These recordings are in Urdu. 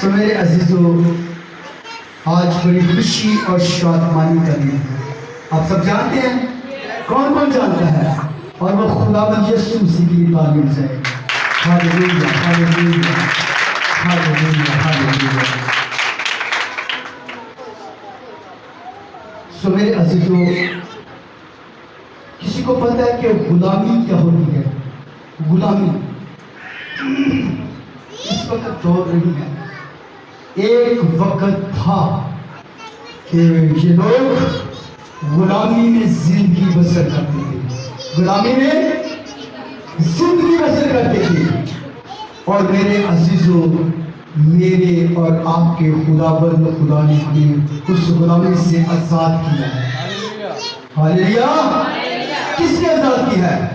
سو میرے عزیزو، آج بڑی خوشی اور شادمانی کا دن ہے۔ آپ سب جانتے ہیں؟ کون کون جانتا ہے؟ اور وہ خداوند یسوع مسیح کی تعلیم سے ہے۔ Hallelujah hallelujah hallelujah hallelujah. So میرے عزیزو، کسی کو پتہ ہے کہ غلامی کیا ہوتی ہے؟ غلامی اس وقت دور نہیں ہے، ایک وقت تھا کہ یہ لوگ غلامی میں زندگی بسر کرتے تھے، غلامی میں زندگی بسر کرتے تھے۔ اور میرے عزیزو، میرے اور آپ کے خداوند خدا نے ہمیں اس غلامی سے آزاد کیا ہے۔ ہاللویا! کس نے آزاد کیا ہے؟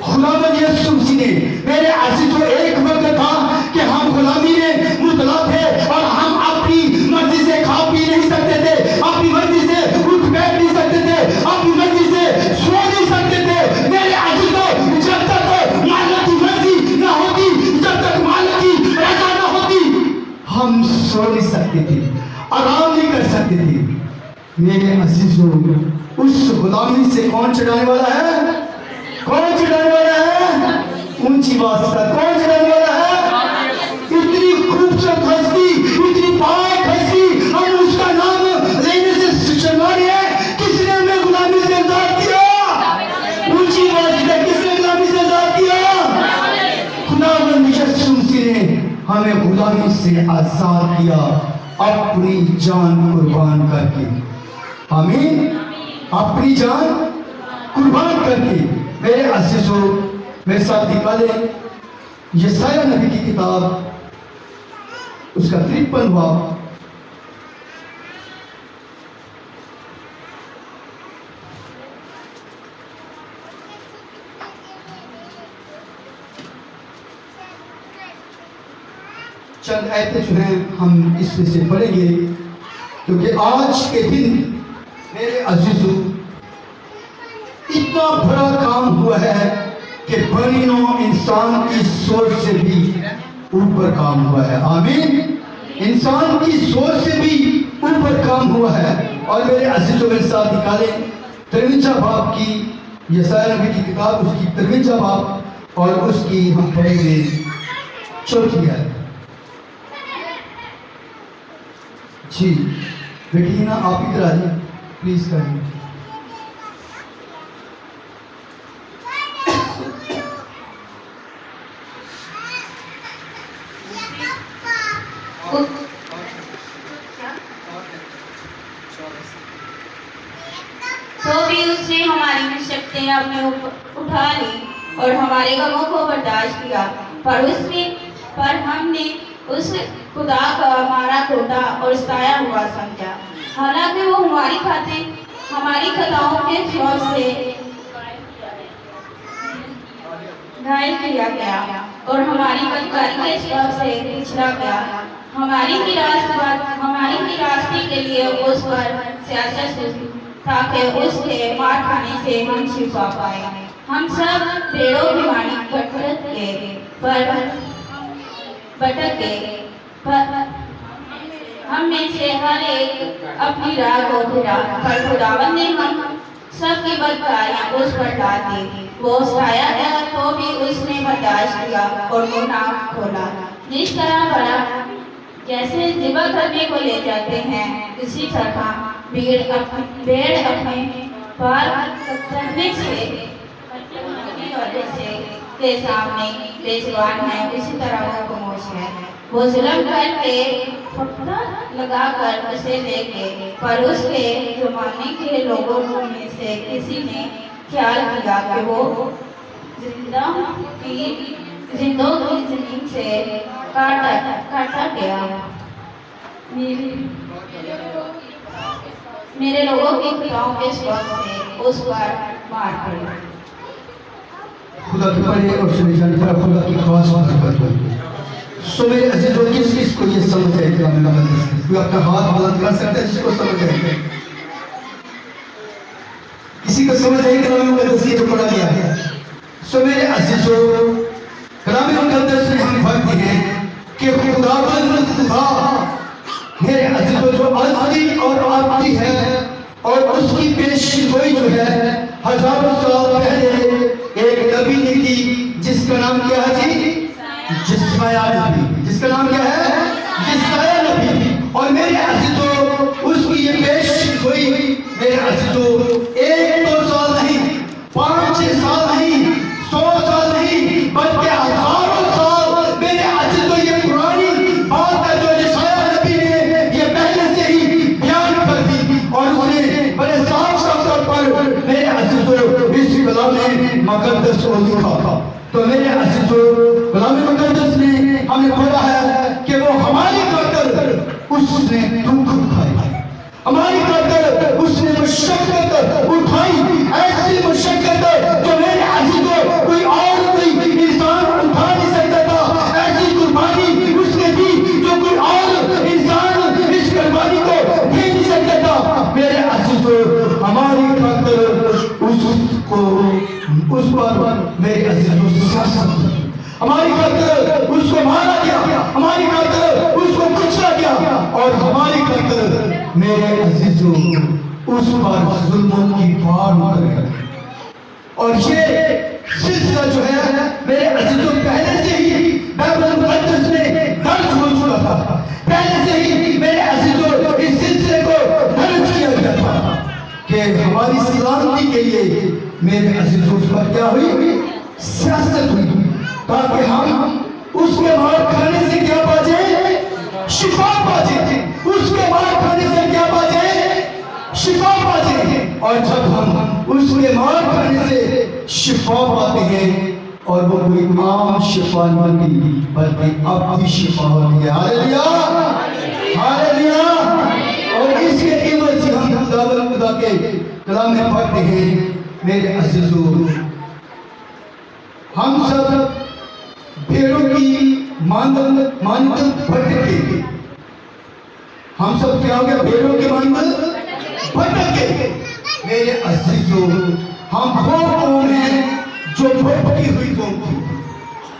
خداوند یسوع مسیح نے۔ میرے عزیزو، ایک وقت تھا کہ ہم غلامی میں مبتلا تھے اور ہم اپنی مرضی سے کھا پی نہیں سکتے تھے، اپنی مرضی سے اٹھ بیٹھ نہیں سکتے تھے، اپنی مرضی سے سو نہیں سکتے تھے۔ میرے عزیزو، جب تک مالک کی مرضی نہ ہوتی، جب تک مالک کی رضا نہ ہوتی، ہم سو نہیں سکتے تھے، آرام نہیں کر سکتے تھے۔ میرے عزیزو، اس غلامی سے کون چھڑانے والا ہے؟ کون چھڑانے والا ہے؟ اونچی بات سے کون چھڑانے والا ہے؟ اتنی خوبصورت ہستی، اتنی پاک ہستی، ہم اس کا نام لینے سے شرما رہے ہیں۔ کس نے ہمیں غلامی سے آزاد کیا؟ اونچی بات سے کس نے غلامی سے آزاد کیا؟ خداوند یسوع مسیح نے ہمیں غلامی سے آزاد کیا، اپنی جان قربان کر کے۔ آمین! اپنی جان قربان کر کے۔ میرے عزیزو، میرے ساتھ نکالیں یسایہ نبی کی کتاب، اس کا 53 باب، چند آیتیں جو ہیں ہم اس میں سے پڑھیں گے، کیونکہ آج کے دن میرے عزیزو اتنا بڑا کام ہوا ہے کہ بنیوں انسان کی سوچ سے بھی اوپر کام ہوا ہے۔ آمین! انسان کی سوچ سے بھی اوپر کام ہوا ہے۔ اور میرے عزیزوں، میرے ساتھ نکالیں 53 باب کی، یسایہ نبی کی کتاب، اس کی 53 باب، اور اس کی ہم پڑھیں گے 4 آیت۔ جی بیٹی نا، آپ ادھر آ جائیں پلیز کریں۔ تو بھی اس نے ہماری مشقتیں اپنے اوپر اٹھا لی اور ہمارے غموں کو برداشت کیا، پر ہم نے اس خدا کا مارا کوٹا اور ستایا ہوا سمجھا۔ حالانکہ وہ ہماری خاطر ہماری خطاؤں کے زور سے گھائل کیا گیا اور ہماری بدکاری کے سبب سے پچھڑا گیا۔ ہماری راستی کے لیے اس پر سیاست ہوئی تاکہ اس کے مار کھانے سے ہم شفا پائے۔ ہم سب بھیڑوں کی مانند بھٹک گئے، ہم میں سے ہر ایک اپنی راہ کو پھرا، پر خداوند نے ہم سب کی بدکاریاں اس پر ڈال دی۔ وہ ستایا گیا تو بھی اس نے برداشت کیا اور وہ نام کھولا۔ جس طرح بڑا جیسے ذبح کرنے کو لے جاتے ہیں، اسی طرح بھیڑ اپنے بال کترنے سے کے سامنے بے زبان ہے، اسی طرح وہ خاموش ہے۔ وہ ظلم کر کے پتھر لگا کر اسے لے گئے، پر اس کے زمانے کے لوگوں میں سے کسی نے خیال کیا کہ وہ زندوں کی زمین سے کاٹا گیا۔ میرے لوگوں کی خطاؤں کے سبب سے اس پر مار پڑی۔ خدا کی پڑھے اور سنے جانے پر خدا کی خواص محبت ہوئی۔ سو میرے عزیزوں، کس کو یہ سمجھ ہے کہ ہمیں نمت کوئی اپنا ہاتھ بلند کر سکتا ہے جس کو سمجھ ہے؟ کسی کو سمجھ ہے کہ کلام مقدس یہ جو پڑھا گیا ہے؟ سو میرے عزیزوں، کلام مقدس میں ہم پڑھتے ہیں کہ خداوند خدا میرے عزیزوں جو ازلی اور آتی ہے اور اس کی پیش گوئی جو ہے ہزاروں سال پہلے ایک نبی نے کی جس کا نام کیا ہے جی؟ جسایہ نبی. جس کا نام کیا ہے؟ جسایہ نبی. اور میرے عزیزوں اس کی یہ پیش گوئی میرے عزیزوں 1-2 سال نہیں 5-6 سال نہیں 100 سال نہیں بلکہ ہزاروں سال میرے عزیزوں یہ پرانی بات ہے جو جسایہ نبی نے یہ پہلے سے ہی بیان کر دی اور اس نے بڑے صاف طور پر میرے عزیزوں اس کلام مقدس کو لکھا. تو میرے عزیزوں کلام مقدس نے ہمیں پڑھا ہے کہ وہ ہماری خاطر اس نے دکھ اٹھائے, ہماری خاطر اس نے مشقت اٹھائی, ایسی مشقت جو میرے عزیزوں کوئی اور کوئی انسان اٹھا نہیں سکتا تھا. ایسی قربانی اس نے دی جو کوئی اور انسان اس قربانی کو دے نہیں سکتا تھا. میرے عزیزوں ہماری خاطر اس پر میرے عزیزوں سیاست, ہماری خاطر اس کو مارا گیا, ہماری خاطر اس کو کچلا گیا اور ہماری خاطر میرے عزیزوں اس پر ظلموں کی بار اتر گئی. اور یہ سلسلہ جو ہے میرے عزیزوں پہلے سے ہی بائبل مقدس میں درج ہو چکا تھا, پہلے سے ہی میرے عزیزوں اس سلسلے کو درج کیا گیا تھا کہ ہماری سلامتی کے لیے میرے عزیزوں اس پر کیا ہوئی؟ سیاست ہوئی, تاکہ ہم اس کے مار کھانے سے کیا پا جائیں؟ شفا پا جائیں. اس کے مار کھانے سے کیا پا جائیں؟ شفا پا جائیں. اور جب ہم اس کے مار کھانے سے شفا پاتے ہیں اور وہ کوئی عام شفا نہیں بلکہ اپنی شفا ہوتی ہے. ہاللیلویہ ہاللیلویہ. اور اس کے عوض سے ہم خدا کے کلام میں پڑھتے ہیں میرے عزیزوں ہم سب بھیڑوں کی مانند بھٹکے, ہم سب کیا ہو گیا؟ بھیڑوں کی مانند بھٹکے. میرے عزیزوں ہم وہ قوم ہیں جو بھٹکی ہوئی قوم تھی,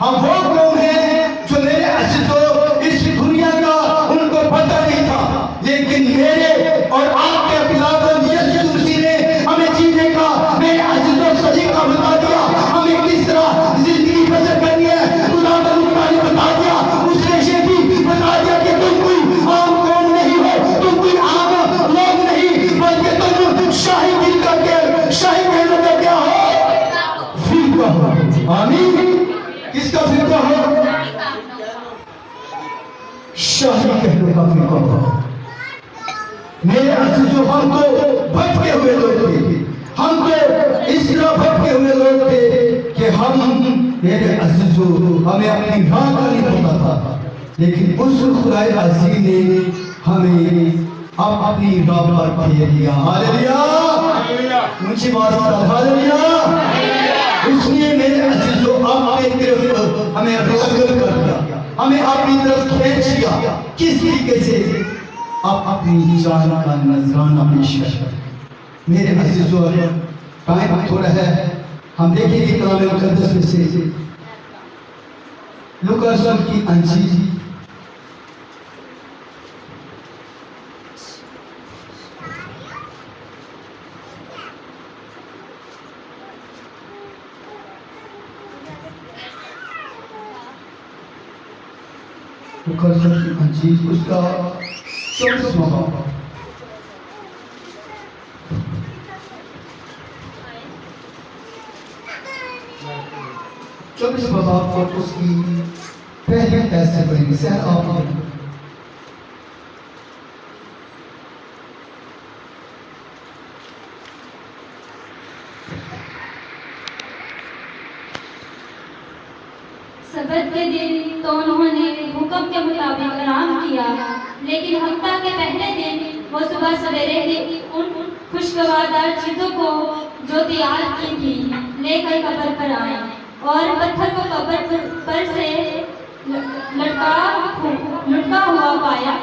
ہم وہ قوم ہیں جو میرے عزیزوں اس دنیا کا ان کو پتہ نہیں تھا, لیکن میرے اور آپ کے خلاف یسوع مسیح نے ہمیں جینے کا میرے عزیزوں طریقہ بتا دیا, ہمیں کس طرح زندگی بسر کرنی ہے. خدا نے بتا دیا, اس نے یہ بھی بتا دیا کہ تم کوئی عام قوم نہیں ہو, تم کوئی عام لوگ نہیں بلکہ تم شاہی دل کا شاہی کہنے کا کیا ہو؟ فرقہ ہو. آمین. کس کا فرقہ ہو؟ شاہی کہنے کا فرقہ ہو. میرے عزیزوں ہم تو بھٹکے ہوئے لوگ تھے, ہم تو اس طرح بھٹکے ہوئے لوگ تھے کہ ہم میرے عزیزوں ہمیں اپنی راہ کا نہیں پتا تھا, لیکن اس خدائے عظیم نے ہمیں اپنی راہ پر پھیر دیا. ہاللیلویہ. اونچی بات سے ہاللیلویہ. اس نے میرے عزیزوں اپنی طرف ہمیں راغب کر دیا, ہمیں اپنی طرف کھینچ لیا. کس طریقے سے؟ آپ اپنی جان کا نذرانہ پیش کر. میرے عزیزوں ٹائم تھوڑا ہے, ہم دیکھیں گے کلام مقدس میں سے لوکا رسول کی انجیل لوکا رسول کی انجیل اس کا 24واں باب. باب اور اس کی پہلی ایسے پڑھیں گے. سہر آپ سبت کے دن تو انہوں نے حکم کے مطابق آرام کیا, لیکن ہفتہ کے پہلے دن وہ صبح سویرے ہی ان خوشگوار چیزوں کو جو تیار کی تھی لے کر قبر پر آئے اور پتھر کو قبر پر سے لٹکا ہوا پایا,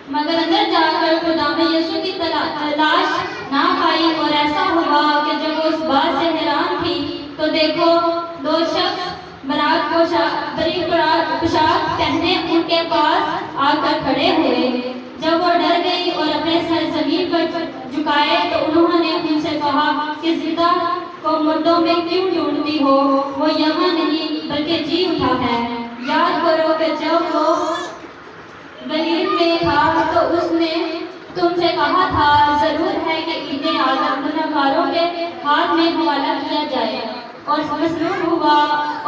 مگر اندر جا کر خدا میں یسوع کی تلاش نہ پائی. اور ایسا ہوا کہ جب وہ اس بات سے حیران تھی تو دیکھو 2 شخص برات کو پوشاک پہنے ان کے پاس آ کر کھڑے ہوئے۔ جب وہ ڈر گئی اور اپنے سر زمین پر جھکائے تو انہوں نے ان سے کہا کہ زندہ کو مردوں میں کیوں ڈھونڈتی ہو؟ وہ یہاں نہیں بلکہ جی اٹھا ہے۔ یاد کرو کہ جب وہ گلیل میں تھا تو اس نے تم سے کہا تھا ضرور ہے کہ ابن آدم گنہگاروں کے ہاتھ میں حوالہ کیا جائے، اور مصلوب ہوا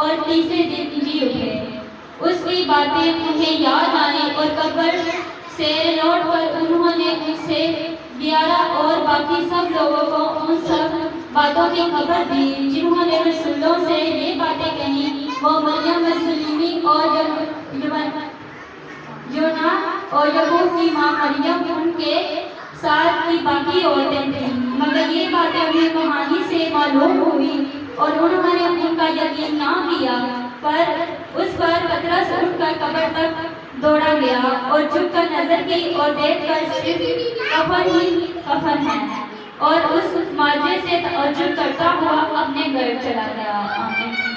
اور تیسرے دن جی اٹھے۔ اس کی باتیں انہیں یاد آئیں اور قبر سے لوٹ کر انہوں نے ان سے 11 اور باقی سب لوگوں کو ان سب باتوں کی خبر دی جنہوں نے رسولوں سے یہ باتیں کہیں۔ وہ مریم مجدلیمی اور یونا اور یعقوب کی ماں مریم ان کے ساتھ کی باقی عورتیں تھیں، مگر یہ باتیں انہیں کہانی سے معلوم ہوئی اور انہوں نے ان کا یقین نہ کیا۔ پر اس پر پترس اٹھ کر قبر تک دوڑا گیا اور جھک کر نظر کی اور دیکھ کر صرف کفن ہی کفن ہے، اور اس معجزے سے تعجب کرتا ہوا اپنے گھر چلا گیا۔ آمین۔